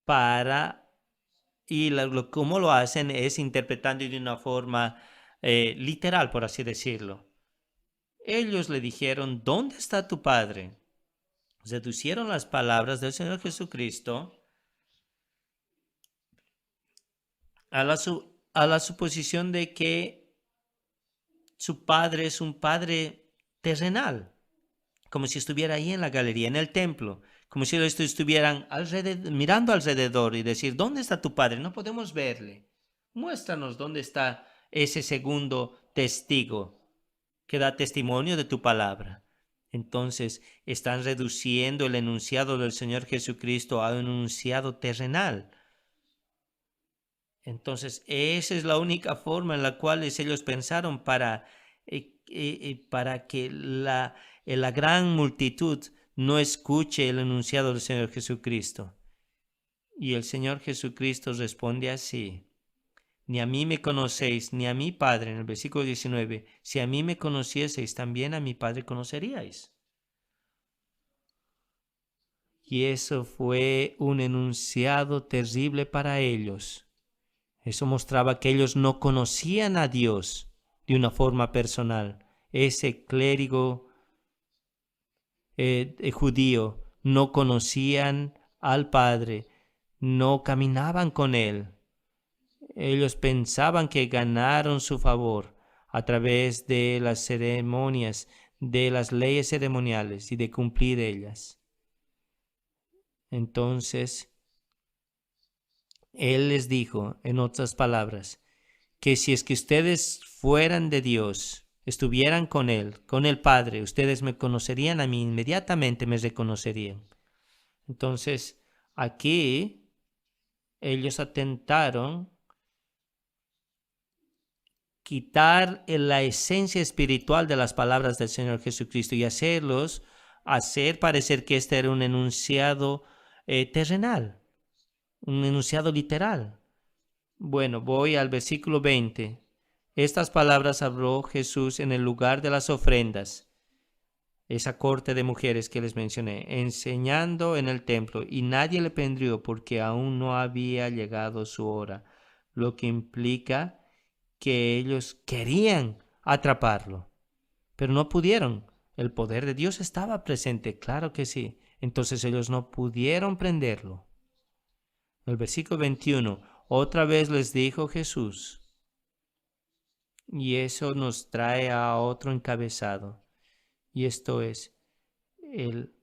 cómo lo hacen es interpretando de una forma literal, por así decirlo. Ellos le dijeron, ¿dónde está tu padre? Reducieron las palabras del Señor Jesucristo a la suposición de que su padre es un padre terrenal, como si estuviera ahí en la galería, en el templo, como si ellos estuvieran mirando alrededor y decir, ¿dónde está tu padre? No podemos verle. Muéstranos dónde está ese segundo testigo que da testimonio de tu palabra. Entonces están reduciendo el enunciado del Señor Jesucristo a un enunciado terrenal. Entonces esa es la única forma en la cual ellos pensaron para que la gran multitud no escuche el enunciado del Señor Jesucristo. Y el Señor Jesucristo responde así: ni a mí me conocéis, ni a mi Padre, en el versículo 19, si a mí me conocieseis, también a mi Padre conoceríais. Y eso fue un enunciado terrible para ellos. Eso mostraba que ellos no conocían a Dios de una forma personal. Ese clérigo judío no conocían al Padre, no caminaban con Él. Ellos pensaban que ganaron su favor a través de las ceremonias, de las leyes ceremoniales y de cumplir ellas. Entonces, Él les dijo, en otras palabras, que si es que ustedes fueran de Dios, estuvieran con Él, con el Padre, ustedes me conocerían a mí, inmediatamente me reconocerían. Entonces, aquí ellos atentaron quitar la esencia espiritual de las palabras del Señor Jesucristo y hacer parecer que este era un enunciado terrenal, un enunciado literal. Bueno, voy al versículo 20. Estas palabras habló Jesús en el lugar de las ofrendas, esa corte de mujeres que les mencioné, enseñando en el templo, y nadie le prendió porque aún no había llegado su hora, lo que implica que ellos querían atraparlo, pero no pudieron. El poder de Dios estaba presente, claro que sí. Entonces ellos no pudieron prenderlo. El versículo 21, otra vez les dijo Jesús, y eso nos trae a otro encabezado, y esto es el,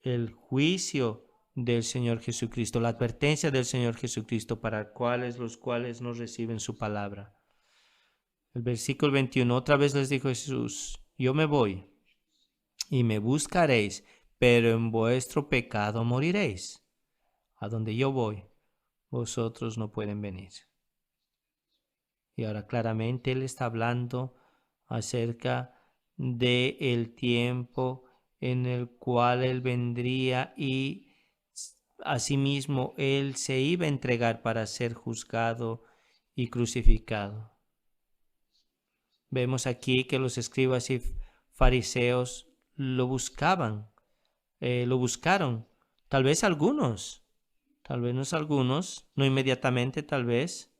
el juicio del Señor Jesucristo, la advertencia del Señor Jesucristo para los cuales no reciben su palabra. El versículo 21, otra vez les dijo Jesús, yo me voy y me buscaréis, pero en vuestro pecado moriréis. A donde yo voy, vosotros no pueden venir. Y ahora claramente Él está hablando acerca de el tiempo en el cual Él vendría y asimismo Él se iba a entregar para ser juzgado y crucificado. Vemos aquí que los escribas y fariseos lo buscaron, tal vez no algunos, no inmediatamente, tal vez,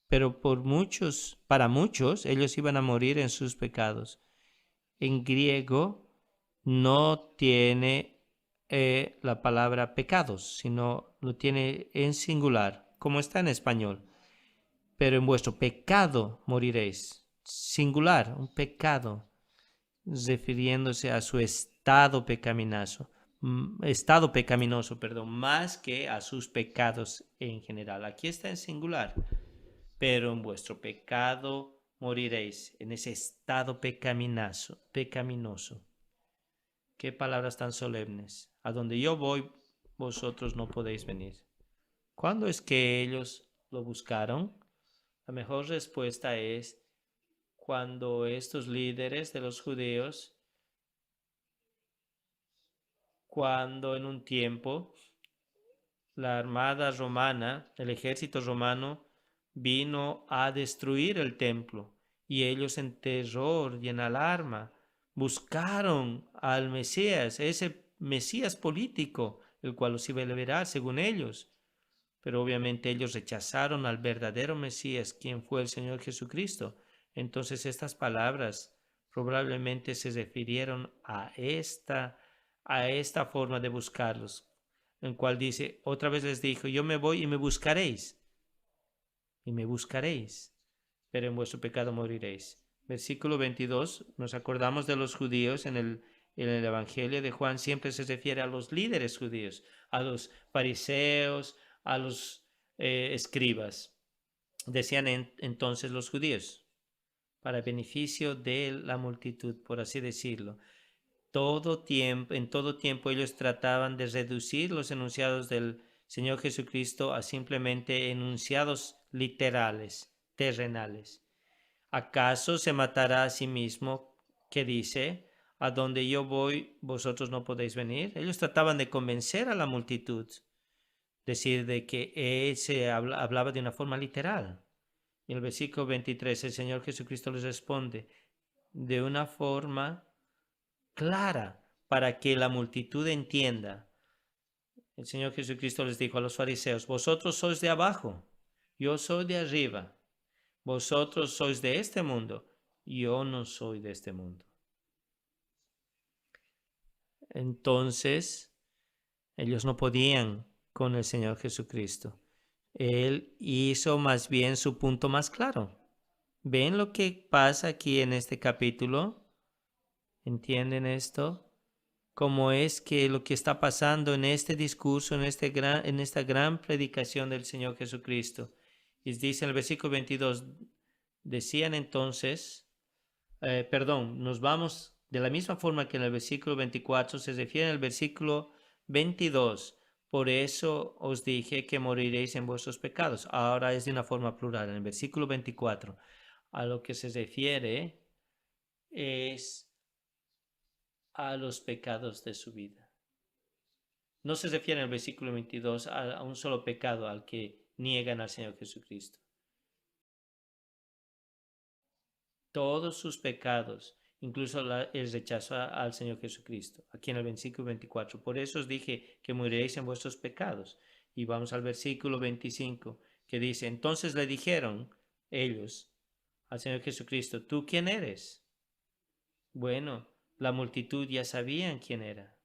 pero para muchos, ellos iban a morir en sus pecados. En griego no tiene la palabra pecados, sino lo tiene en singular, como está en español. Pero en vuestro pecado moriréis. Singular, un pecado, refiriéndose a su estado pecaminoso, perdón, más que a sus pecados en general. Aquí está en singular, pero en vuestro pecado moriréis, en ese estado pecaminoso. Qué palabras tan solemnes. A donde yo voy, vosotros no podéis venir. ¿Cuándo es que ellos lo buscaron? La mejor respuesta es cuando estos líderes de los judíos, cuando en un tiempo la armada romana, el ejército romano, vino a destruir el templo y ellos en terror y en alarma buscaron al Mesías, ese Mesías político, el cual los iba a liberar según ellos. Pero obviamente ellos rechazaron al verdadero Mesías, quien fue el Señor Jesucristo. Entonces estas palabras probablemente se refirieron a esta forma de buscarlos, en cual dice, otra vez les dijo, yo me voy y me buscaréis, pero en vuestro pecado moriréis. Versículo 22, nos acordamos de los judíos en el Evangelio de Juan, siempre se refiere a los líderes judíos, a los fariseos, a los escribas. Decían entonces los judíos, para beneficio de la multitud, por así decirlo. En todo tiempo ellos trataban de reducir los enunciados del Señor Jesucristo a simplemente enunciados literales, terrenales. ¿Acaso se matará a sí mismo que dice, a donde yo voy, vosotros no podéis venir? Ellos trataban de convencer a la multitud, decir de que él hablaba de una forma literal. Y en el versículo 23 el Señor Jesucristo les responde de una forma clara para que la multitud entienda. El Señor Jesucristo les dijo a los fariseos, vosotros sois de abajo, yo soy de arriba. Vosotros sois de este mundo, yo no soy de este mundo. Entonces, ellos no podían con el Señor Jesucristo. Él hizo más bien su punto más claro. ¿Ven lo que pasa aquí en este capítulo? ¿Entienden esto? ¿Cómo es que lo que está pasando en este discurso, en esta gran predicación del Señor Jesucristo? Y dice en el versículo 22, decían entonces, nos vamos de la misma forma que en el versículo 24 se refiere al versículo 22. Por eso os dije que moriréis en vuestros pecados. Ahora es de una forma plural. En el versículo 24 a lo que se refiere es a los pecados de su vida. No se refiere en el versículo 22 a un solo pecado al que niegan al Señor Jesucristo. Todos sus pecados, incluso el rechazo al Señor Jesucristo, aquí en el versículo 24. Por eso os dije que moriréis en vuestros pecados. Y vamos al versículo 25, que dice, entonces le dijeron ellos al Señor Jesucristo, ¿tú quién eres? Bueno, la multitud ya sabían quién era.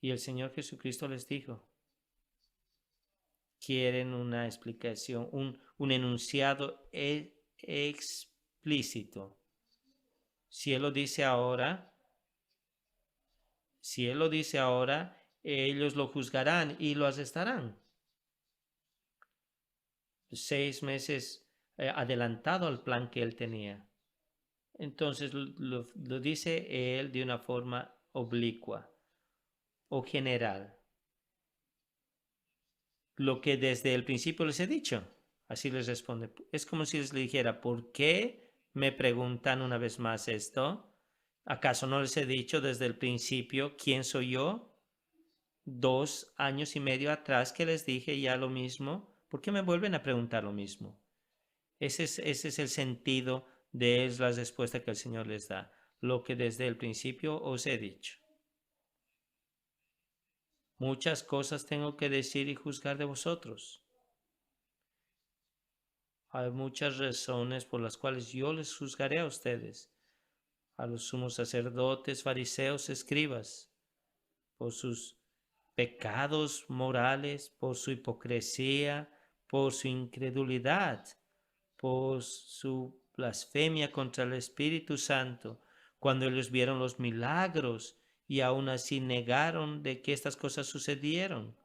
Y el Señor Jesucristo les dijo, quieren una explicación, un enunciado explícito. Si Él lo dice ahora, ellos lo juzgarán y lo arrestarán. 6 meses adelantado al plan que Él tenía. Entonces lo dice Él de una forma oblicua o general. Lo que desde el principio les he dicho. Así les responde. Es como si les dijera, ¿por qué me preguntan una vez más esto? ¿Acaso no les he dicho desde el principio quién soy yo? 2 años y medio atrás que les dije ya lo mismo. ¿Por qué me vuelven a preguntar lo mismo? Ese es el sentido de la respuesta que el Señor les da. Lo que desde el principio os he dicho. Muchas cosas tengo que decir y juzgar de vosotros. Hay muchas razones por las cuales yo les juzgaré a ustedes, a los sumos sacerdotes, fariseos, escribas, por sus pecados morales, por su hipocresía, por su incredulidad, por su blasfemia contra el Espíritu Santo, cuando ellos vieron los milagros y aún así negaron de que estas cosas sucedieron,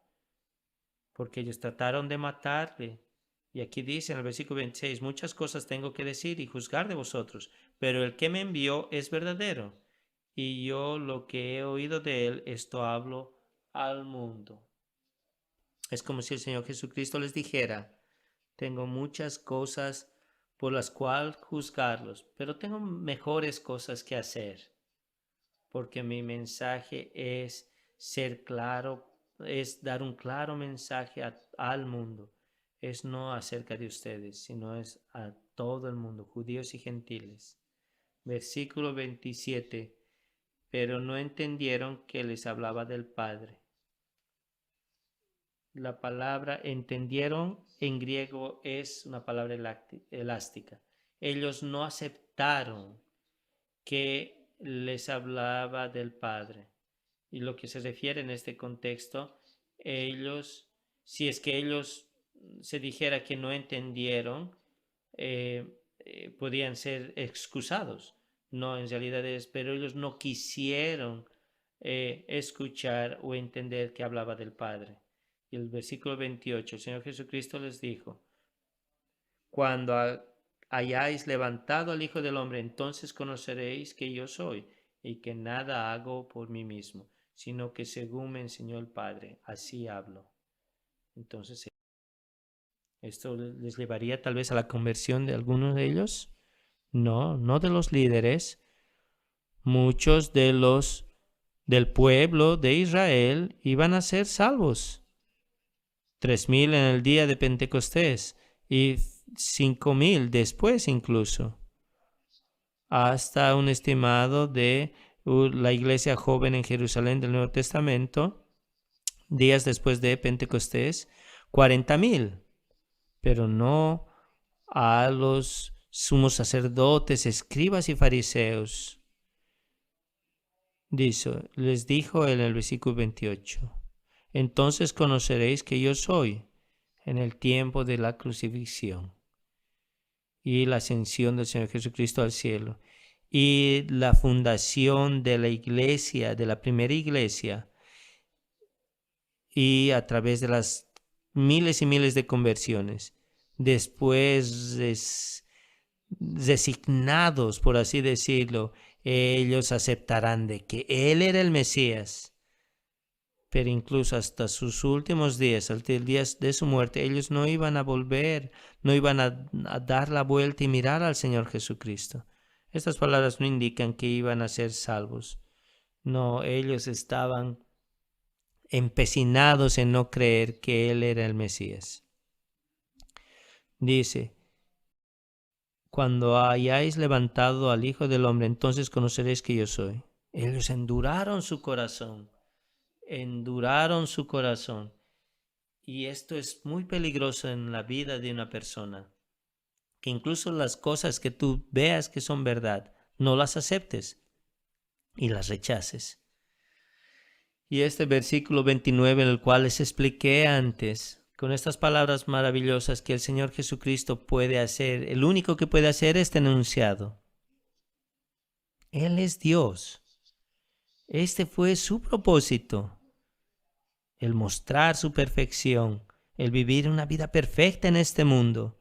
porque ellos trataron de matarle. Y aquí dice en el versículo 26, muchas cosas tengo que decir y juzgar de vosotros, pero el que me envió es verdadero, y yo lo que he oído de él, esto hablo al mundo. Es como si el Señor Jesucristo les dijera, tengo muchas cosas por las cuales juzgarlos, pero tengo mejores cosas que hacer, porque mi mensaje es ser claro, es dar un claro mensaje al mundo. Es no acerca de ustedes, sino es a todo el mundo, judíos y gentiles. Versículo 27. Pero no entendieron que les hablaba del Padre. La palabra entendieron en griego es una palabra elástica. Ellos no aceptaron que les hablaba del Padre. Y lo que se refiere en este contexto, ellos, si es que ellos se dijera que no entendieron, podían ser excusados. No, en realidad pero ellos no quisieron escuchar o entender que hablaba del Padre. Y el versículo 28, el Señor Jesucristo les dijo: cuando hayáis levantado al Hijo del Hombre, entonces conoceréis que yo soy, y que nada hago por mí mismo, sino que según me enseñó el Padre, así hablo. Entonces, ¿esto les llevaría tal vez a la conversión de algunos de ellos? No, no de los líderes. Muchos del pueblo de Israel iban a ser salvos. 3,000 en el día de Pentecostés y 5,000 después incluso. Hasta un estimado de la iglesia joven en Jerusalén del Nuevo Testamento, días después de Pentecostés, 40,000. Pero no a los sumos sacerdotes, escribas y fariseos. Les dijo en el versículo 28, entonces conoceréis que yo soy en el tiempo de la crucifixión y la ascensión del Señor Jesucristo al cielo y la fundación de la iglesia, de la primera iglesia, y a través de las miles y miles de conversiones, después resignados, por así decirlo, ellos aceptarán de que Él era el Mesías. Pero incluso hasta sus últimos días, hasta el día de su muerte, ellos no iban a volver, no iban a dar la vuelta y mirar al Señor Jesucristo. Estas palabras no indican que iban a ser salvos. No, ellos estaban empecinados en no creer que Él era el Mesías. Dice, cuando hayáis levantado al Hijo del Hombre, entonces conoceréis que yo soy. Ellos enduraron su corazón. Y esto es muy peligroso en la vida de una persona, que incluso las cosas que tú veas que son verdad, no las aceptes y las rechaces. Y este versículo 29, en el cual les expliqué antes, con estas palabras maravillosas que el Señor Jesucristo puede hacer, el único que puede hacer este enunciado. Él es Dios. Este fue su propósito. El mostrar su perfección, el vivir una vida perfecta en este mundo,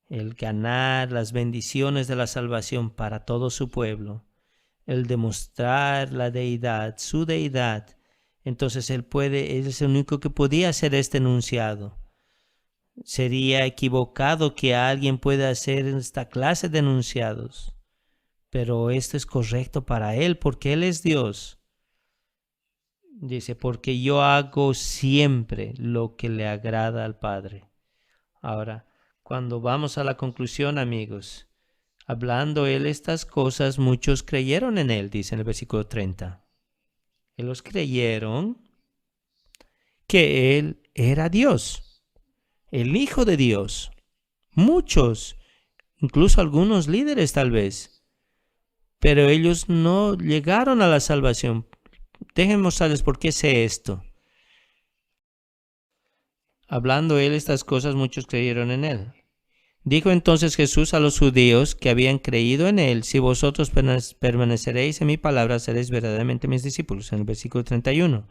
el ganar las bendiciones de la salvación para todo su pueblo, el demostrar la deidad, su deidad. Entonces Él es el único que podía hacer este enunciado. Sería equivocado que alguien pueda hacer esta clase de enunciados, pero esto es correcto para Él porque Él es Dios. Dice, porque yo hago siempre lo que le agrada al Padre. Ahora, cuando vamos a la conclusión, amigos, hablando Él estas cosas, muchos creyeron en Él, dice en el versículo 30. Ellos creyeron que Él era Dios, el Hijo de Dios. Muchos, incluso algunos líderes tal vez, pero ellos no llegaron a la salvación. Déjenme mostrarles por qué sé esto. Hablando Él estas cosas, muchos creyeron en Él. Dijo entonces Jesús a los judíos que habían creído en Él, si vosotros permaneceréis en mi palabra, seréis verdaderamente mis discípulos. En el versículo 31.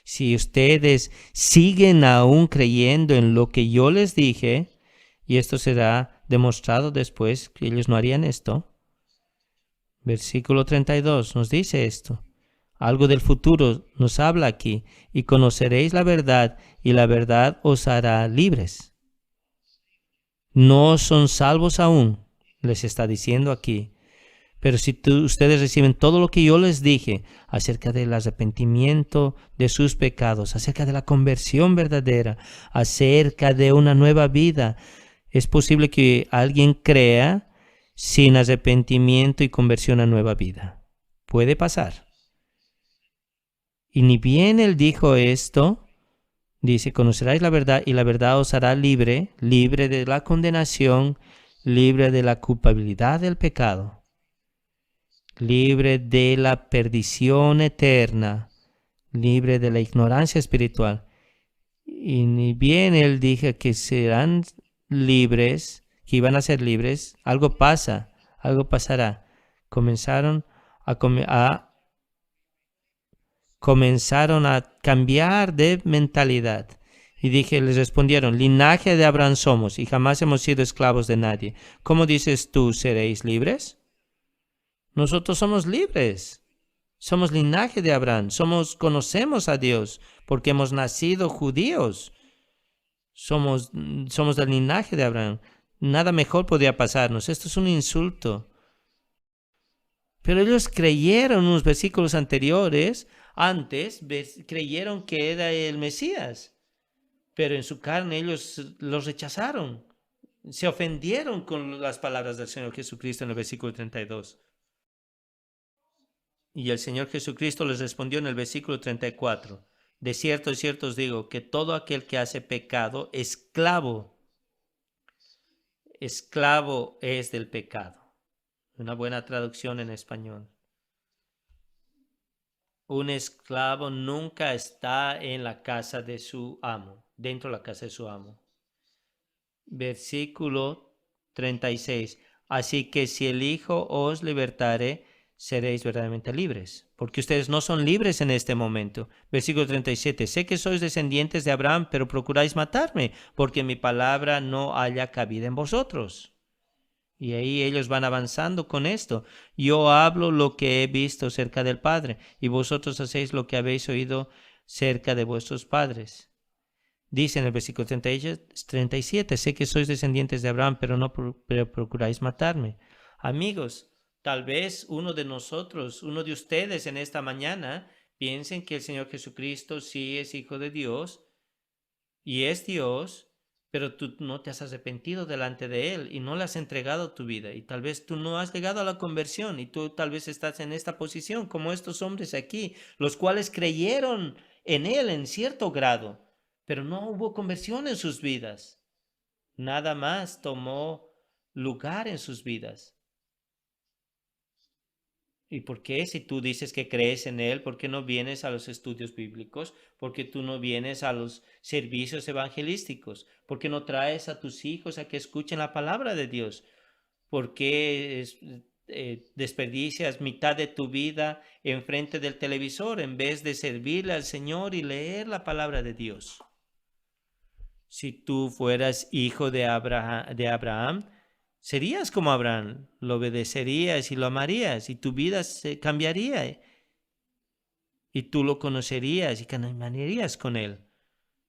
Si ustedes siguen aún creyendo en lo que yo les dije, y esto será demostrado después que ellos no harían esto. Versículo 32 nos dice esto. Algo del futuro nos habla aquí. Y conoceréis la verdad, y la verdad os hará libres. No son salvos aún, les está diciendo aquí. Pero si ustedes reciben todo lo que yo les dije acerca del arrepentimiento de sus pecados, acerca de la conversión verdadera, acerca de una nueva vida, es posible que alguien crea sin arrepentimiento y conversión a nueva vida. Puede pasar. Y ni bien él dijo esto, dice, conoceráis la verdad y la verdad os hará libre, libre de la condenación, libre de la culpabilidad del pecado, libre de la perdición eterna, libre de la ignorancia espiritual. Y ni bien él dijo que serán libres, que iban a ser libres, algo pasa, algo pasará. Comenzaron a cambiar de mentalidad. Y les respondieron, linaje de Abraham somos y jamás hemos sido esclavos de nadie. ¿Cómo dices tú, seréis libres? Nosotros somos libres. Somos linaje de Abraham. Conocemos a Dios porque hemos nacido judíos. Somos del linaje de Abraham. Nada mejor podría pasarnos. Esto es un insulto. Pero ellos creyeron en los versículos anteriores. Antes creyeron que era el Mesías. Pero en su carne ellos los rechazaron. Se ofendieron con las palabras del Señor Jesucristo en el versículo 32. Y el Señor Jesucristo les respondió en el versículo 34. De cierto os digo que todo aquel que hace pecado, esclavo es del pecado. Una buena traducción en español. Un esclavo nunca está en la casa de su amo, dentro de la casa de su amo. Versículo 36. Así que si el Hijo os libertare, seréis verdaderamente libres, porque ustedes no son libres en este momento. Versículo 37. Sé que sois descendientes de Abraham, pero procuráis matarme, porque mi palabra no haya cabida en vosotros. Y ahí ellos van avanzando con esto. Yo hablo lo que he visto cerca del Padre, y vosotros hacéis lo que habéis oído cerca de vuestros padres. Dice en el versículo 37, sé que sois descendientes de Abraham, pero procuráis matarme. Amigos, tal vez uno de ustedes en esta mañana, piensen que el Señor Jesucristo sí es Hijo de Dios y es Dios, pero tú no te has arrepentido delante de Él y no le has entregado tu vida. Y tal vez tú no has llegado a la conversión y tú tal vez estás en esta posición como estos hombres aquí, los cuales creyeron en Él en cierto grado, pero no hubo conversión en sus vidas. Nada más tomó lugar en sus vidas. ¿Y por qué? Si tú dices que crees en Él, ¿por qué no vienes a los estudios bíblicos? ¿Por qué tú no vienes a los servicios evangelísticos? ¿Por qué no traes a tus hijos a que escuchen la palabra de Dios? ¿Por qué desperdicias mitad de tu vida enfrente del televisor en vez de servirle al Señor y leer la palabra de Dios? Si tú fueras hijo de Abraham, serías como Abraham, lo obedecerías y lo amarías y tu vida se cambiaría y tú lo conocerías y caminarías con él.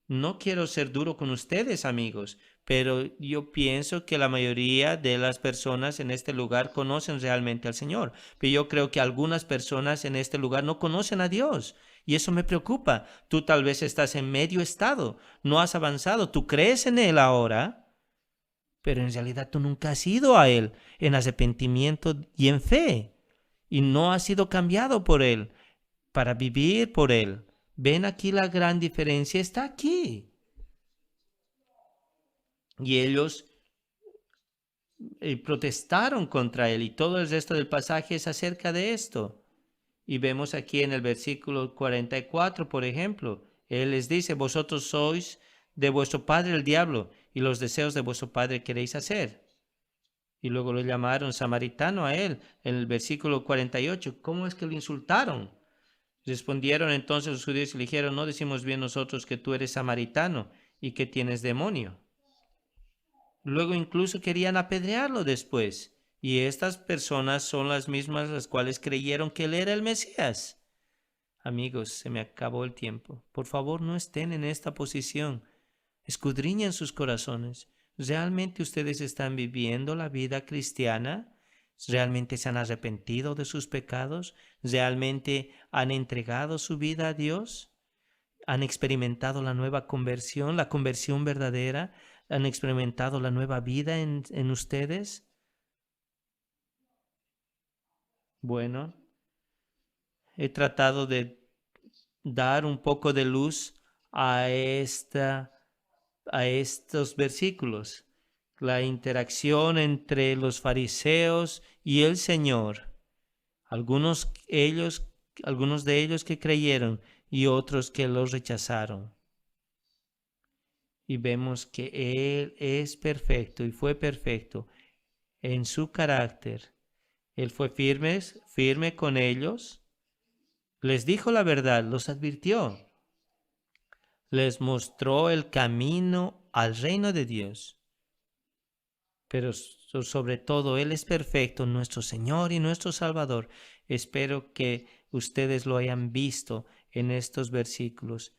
No quiero ser duro con ustedes, amigos, pero yo pienso que la mayoría de las personas en este lugar conocen realmente al Señor. Pero yo creo que algunas personas en este lugar no conocen a Dios. Y eso me preocupa. Tú tal vez estás en medio estado, no has avanzado, tú crees en Él ahora, pero en realidad tú nunca has ido a Él en arrepentimiento y en fe. Y no has sido cambiado por Él para vivir por Él. Ven aquí la gran diferencia, está aquí. Y ellos protestaron contra Él y todo el resto del pasaje es acerca de esto. Y vemos aquí en el versículo 44, por ejemplo, Él les dice, vosotros sois de vuestro padre el diablo y los deseos de vuestro padre queréis hacer. Y luego lo llamaron samaritano a Él en el versículo 48. ¿Cómo es que lo insultaron? Respondieron entonces los judíos y le dijeron, no decimos bien nosotros que tú eres samaritano y que tienes demonio. Luego incluso querían apedrearlo después. Y estas personas son las mismas las cuales creyeron que él era el Mesías. Amigos, se me acabó el tiempo. Por favor, no estén en esta posición. Escudriñen sus corazones. ¿Realmente ustedes están viviendo la vida cristiana? ¿Realmente se han arrepentido de sus pecados? ¿Realmente han entregado su vida a Dios? ¿Han experimentado la nueva conversión, la conversión verdadera? ¿Han experimentado la nueva vida en ustedes? Bueno, he tratado de dar un poco de luz a estos versículos, la interacción entre los fariseos y el Señor. Algunos, algunos de ellos que creyeron y otros que los rechazaron. Y vemos que Él es perfecto y fue perfecto en su carácter. Él fue firme con ellos, les dijo la verdad, los advirtió, les mostró el camino al reino de Dios. Pero sobre todo, Él es perfecto, nuestro Señor y nuestro Salvador. Espero que ustedes lo hayan visto en estos versículos